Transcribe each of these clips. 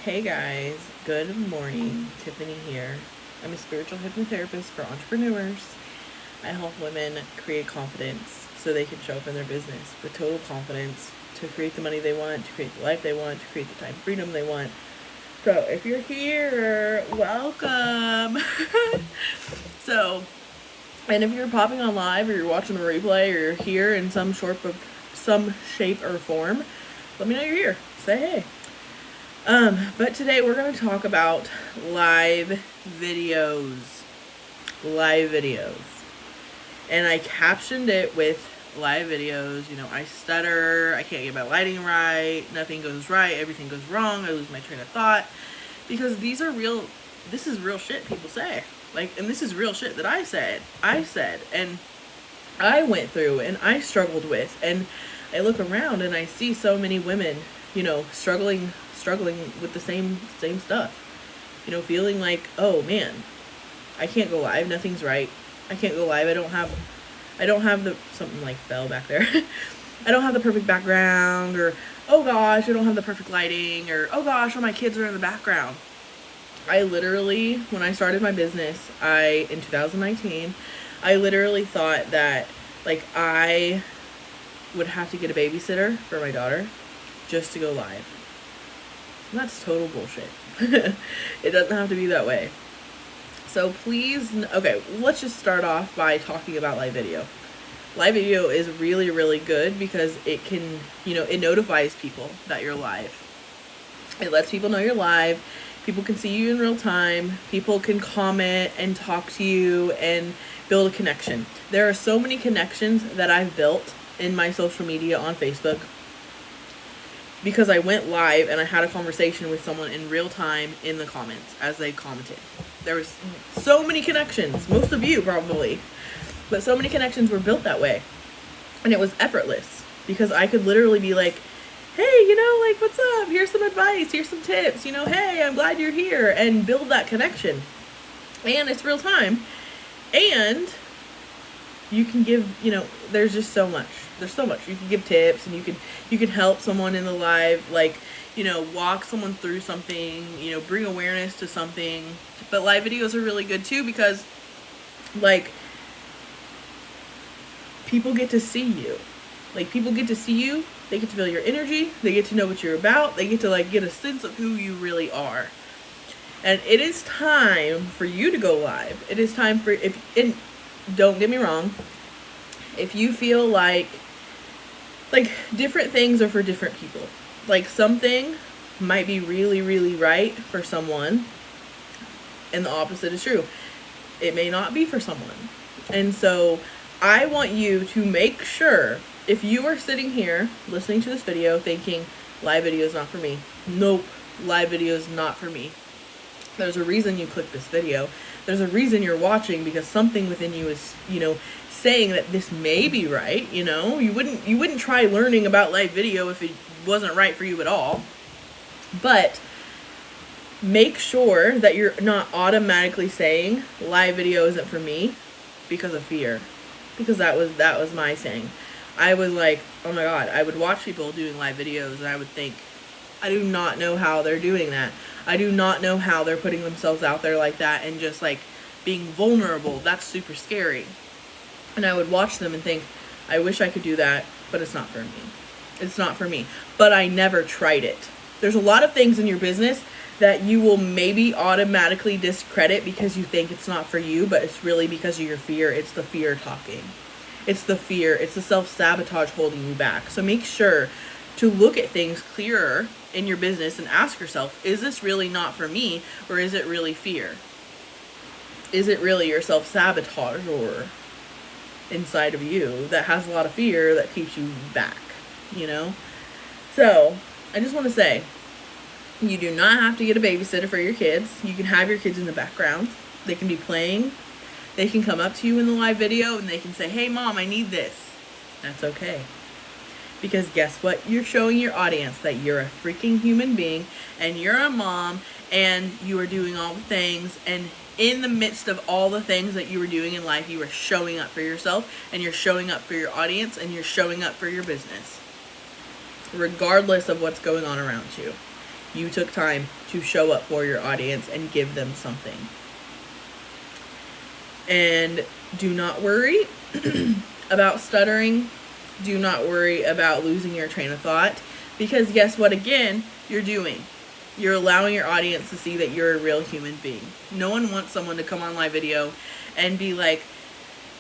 Hey guys, good morning. Tiffany here. I'm a spiritual hypnotherapist for entrepreneurs. I help women create confidence so they can show up in their business with total confidence to create the money they want, to create the life they want, to create the time freedom they want. So if you're here, welcome. And if you're popping on live or you're watching the replay or you're here in some shape or form, let me know you're here. Say hey. But today we're going to talk about live videos. And I captioned it with live videos. You know, I stutter, I can't get my lighting right, nothing goes right, everything goes wrong, I lose my train of thought. Because this is real shit people say. And this is real shit that I said, and I went through, and I struggled with, and I look around and I see so many women, you know, struggling with the same stuff, you know, feeling like, oh man, I can't go live, nothing's right, I can't go live, I don't have the, something like fell back there, I don't have the perfect background, or oh gosh, I don't have the perfect lighting, or oh gosh, all my kids are in the background. I literally, when I started my business, in 2019, I literally thought that, I would have to get a babysitter for my daughter just to go live. And that's total bullshit. It doesn't have to be that way. So please, okay, let's just start off by talking about live video. Live video is really, really good because it can, it notifies people that you're live. It lets people know you're live. People can see you in real time. People can comment and talk to you and build a connection. There are so many connections that I've built in my social media on Facebook because I went live and I had a conversation with someone in real time in the comments as they commented. There was so many connections, most of you probably, but so many connections were built that way. And it was effortless because I could literally be like, hey, what's up? Here's some advice, here's some tips, hey, I'm glad you're here, and build that connection. And it's real time. And you can give, there's just so much. There's so much. You can give tips, and you can help someone in the live, walk someone through something, bring awareness to something. But live videos are really good too because, people get to see you. People get to see you. They get to feel your energy. They get to know what you're about. They get to get a sense of who you really are. And it is time for you to go live. It is time for, and don't get me wrong, if you feel like different things are for different people. Something might be really, really right for someone, and the opposite is true. It may not be for someone. And so I want you to make sure, if you are sitting here listening to this video thinking live video is not for me, nope, live video is not for me. There's a reason you clicked this video. There's a reason you're watching, because something within you is, saying that this may be right. You wouldn't try learning about live video if it wasn't right for you at all. But make sure that you're not automatically saying live video isn't for me because of fear, because that was my thing. I was like, oh my God, I would watch people doing live videos and I would think, I do not know how they're doing that. I do not know how they're putting themselves out there like that and just being vulnerable. That's super scary. And I would watch them and think, I wish I could do that, but it's not for me. It's not for me. But I never tried it. There's a lot of things in your business that you will maybe automatically discredit because you think it's not for you, but it's really because of your fear. It's the fear talking. It's the fear. It's the self-sabotage holding you back. So make sure to look at things clearer in your business and ask yourself, is this really not for me, or is it really fear? Is it really your self-sabotage or inside of you that has a lot of fear that keeps you back, So I just want to say, you do not have to get a babysitter for your kids. You can have your kids in the background. They can be playing. They can come up to you in the live video and they can say, hey mom, I need this. That's okay. Because guess what? You're showing your audience that you're a freaking human being and you're a mom and you are doing all the things, and in the midst of all the things that you were doing in life, you were showing up for yourself, and you're showing up for your audience, and you're showing up for your business, regardless of what's going on around you. You took time to show up for your audience and give them something. And do not worry about stuttering. Do not worry about losing your train of thought, because guess what, again, you're allowing your audience to see that you're a real human being. No one wants someone to come on live video and be like,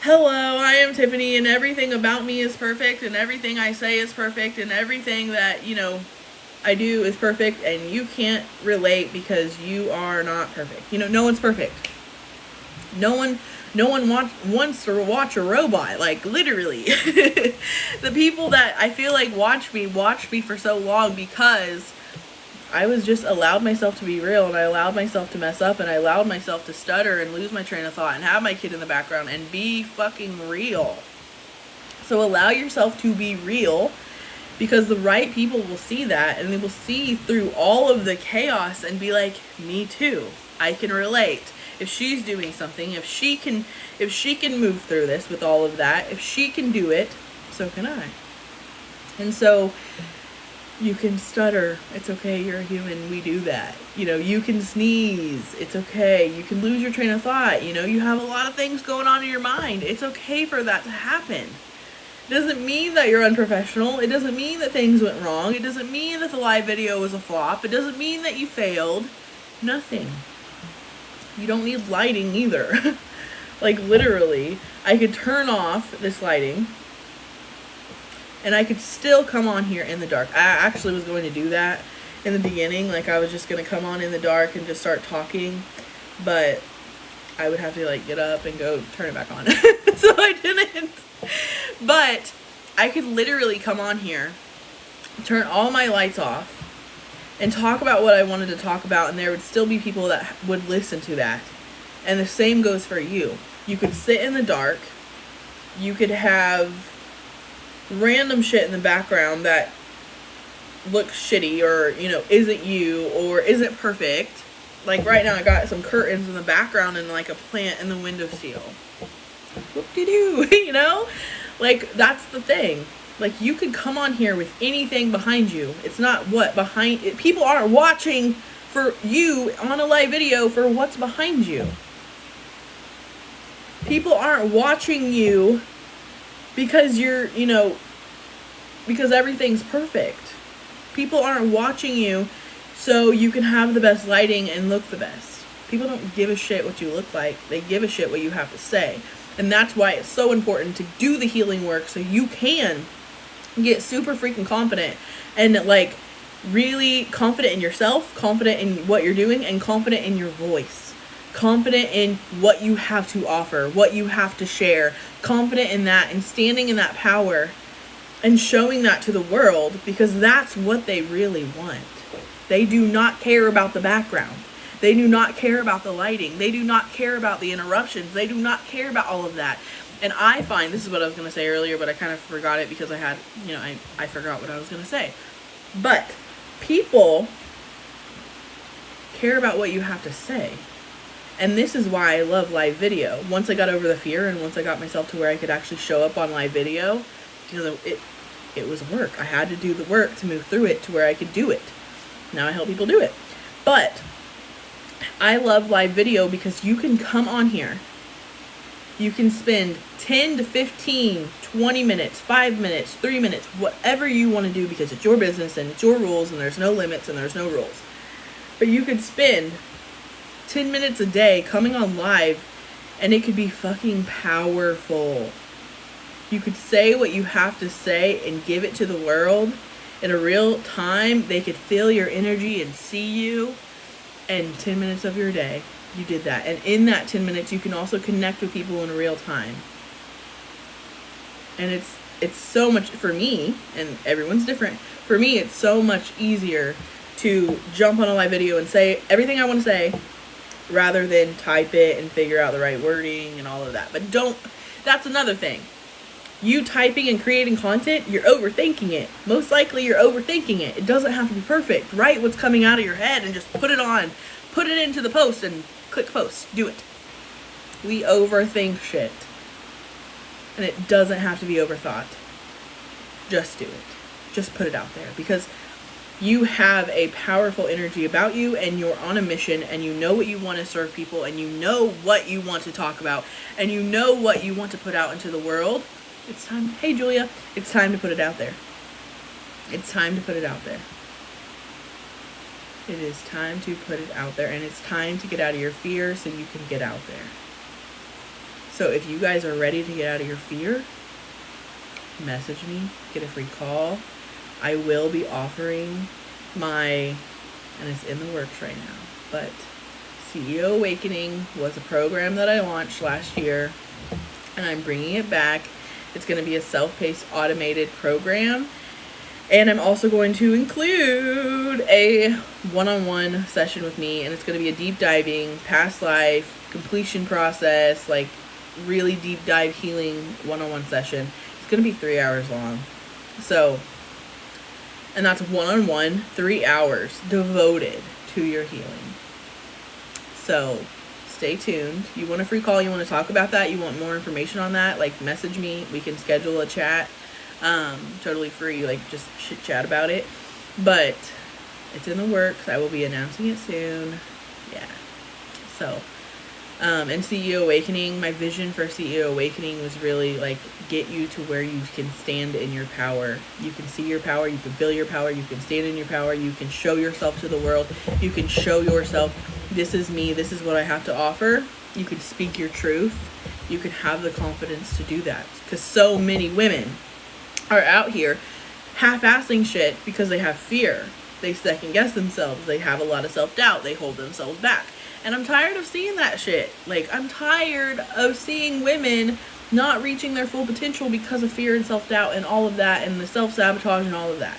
hello, I am Tiffany, and everything about me is perfect, and everything I say is perfect, and everything that, you know, I do is perfect, and you can't relate because you are not perfect. You know, no one's perfect. No one wants to watch a robot, like, literally. The people that I feel like watched me for so long because I was just allowed myself to be real, and I allowed myself to mess up, and I allowed myself to stutter and lose my train of thought and have my kid in the background and be fucking real. So allow yourself to be real, because the right people will see that, and they will see through all of the chaos and be like, me too, I can relate. If she's doing something, if she can move through this with all of that, if she can do it, so can I. And so you can stutter. It's okay. You're a human. We do that. You know, you can sneeze. It's okay. You can lose your train of thought. You know, you have a lot of things going on in your mind. It's okay for that to happen. It doesn't mean that you're unprofessional. It doesn't mean that things went wrong. It doesn't mean that the live video was a flop. It doesn't mean that you failed. Nothing. You don't need lighting either. Like, literally, I could turn off this lighting and I could still come on here in the dark. I actually was going to do that in the beginning. Like, I was just going to come on in the dark and just start talking. But I would have to, like, get up and go turn it back on. So I didn't. But I could literally come on here, turn all my lights off, and talk about what I wanted to talk about. And there would still be people that would listen to that. And the same goes for you. You could sit in the dark. You could have random shit in the background that looks shitty, or, you know, isn't you, or isn't perfect. Like right now I got some curtains in the background and like a plant in the windowsill. Whoop-de-doo, you know? Like, that's the thing. Like, you could come on here with anything behind you. It's not what behind it. People aren't watching for you on a live video for what's behind you. People aren't watching you because you're, you know, because everything's perfect. People aren't watching you so you can have the best lighting and look the best. People don't give a shit what you look like. They give a shit what you have to say. And that's why it's so important to do the healing work, so you can get super freaking confident and, like, really confident in yourself, confident in what you're doing, and confident in your voice. Confident in what you have to offer, what you have to share. Confident in that, and standing in that power and showing that to the world, because that's what they really want. They do not care about the background. They do not care about the lighting. They do not care about the interruptions. They do not care about all of that. And I find, this is what I was going to say earlier, but I kind of forgot it because I had, you know, I forgot what I was going to say. But people care about what you have to say. And this is why I love live video. Once I got over the fear, and once I got myself to where I could actually show up on live video, because it was work. I had to do the work to move through it to where I could do it. Now I help people do it. But I love live video because you can come on here. You can spend 10 to 15, 20 minutes, 5 minutes, 3 minutes, whatever you want to do, because it's your business and it's your rules, and there's no limits and there's no rules. But you could spend 10 minutes a day coming on live, and it could be fucking powerful. You could say what you have to say and give it to the world in a real time. They could feel your energy and see you. And 10 minutes of your day, you did that. And in that 10 minutes, you can also connect with people in real time. And it's so much, for me, and everyone's different, for me, it's so much easier to jump on a live video and say everything I want to say, rather than type it and figure out the right wording and all of that. But that's another thing. You typing and creating content, you're overthinking it. Most likely you're overthinking it. It doesn't have to be perfect. Write what's coming out of your head and just put it on. Put it into the post and click post. Do it. We overthink shit. And it doesn't have to be overthought. Just do it. Just put it out there. Because You have a powerful energy about you, and you're on a mission, and you know what you want to serve people, and you know what you want to talk about, and you know what you want to put out into the world. It's time. Hey, Julia. It's time to put it out there. It's time to put it out there. It is time to put it out there, and it's time to get out of your fear so you can get out there. So if you guys are ready to get out of your fear, message me, get a free call. I will be offering and it's in the works right now, but CEO Awakening was a program that I launched last year, and I'm bringing it back. It's going to be a self-paced automated program, and I'm also going to include a one-on-one session with me, and it's going to be a deep diving past life completion process, like really deep dive healing one-on-one session. It's going to be 3 hours long. So, and that's one-on-one, 3 hours devoted to your healing. So stay tuned. You want a free call, you want to talk about that, you want more information on that, like message me. We can schedule a chat. Totally free, like just chit chat about it. But it's in the works. I will be announcing it soon. Yeah. So and CEO Awakening, my vision for CEO Awakening was really like get you to where you can stand in your power. You can see your power, you can feel your power, you can stand in your power, you can show yourself to the world, you can show yourself, this is me, this is what I have to offer. You can speak your truth. You can have the confidence to do that, because so many women are out here half-assing shit because they have fear. They second guess themselves. They have a lot of self-doubt. They hold themselves back. And I'm tired of seeing that shit. Like, I'm tired of seeing women not reaching their full potential because of fear and self-doubt and all of that, and the self-sabotage and all of that.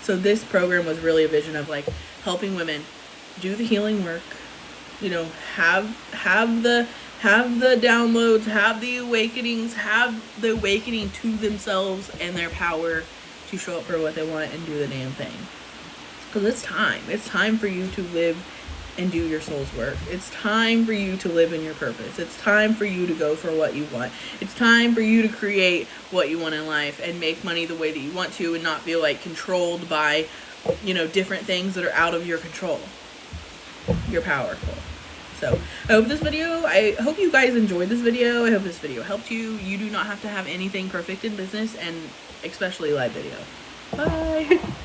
So this program was really a vision of like helping women do the healing work, you know, have the downloads, have the awakenings, have the awakening to themselves and their power to show up for what they want and do the damn thing. Because it's time for you to live and do your soul's work. It's time for you to live in your purpose. It's time for you to go for what you want. It's time for you to create what you want in life and make money the way that you want to, and not feel like controlled by, you know, different things that are out of your control. You're powerful. So I hope you guys enjoyed this video. I hope this video helped you. You do not have to have anything perfect in business, and especially live video. Bye.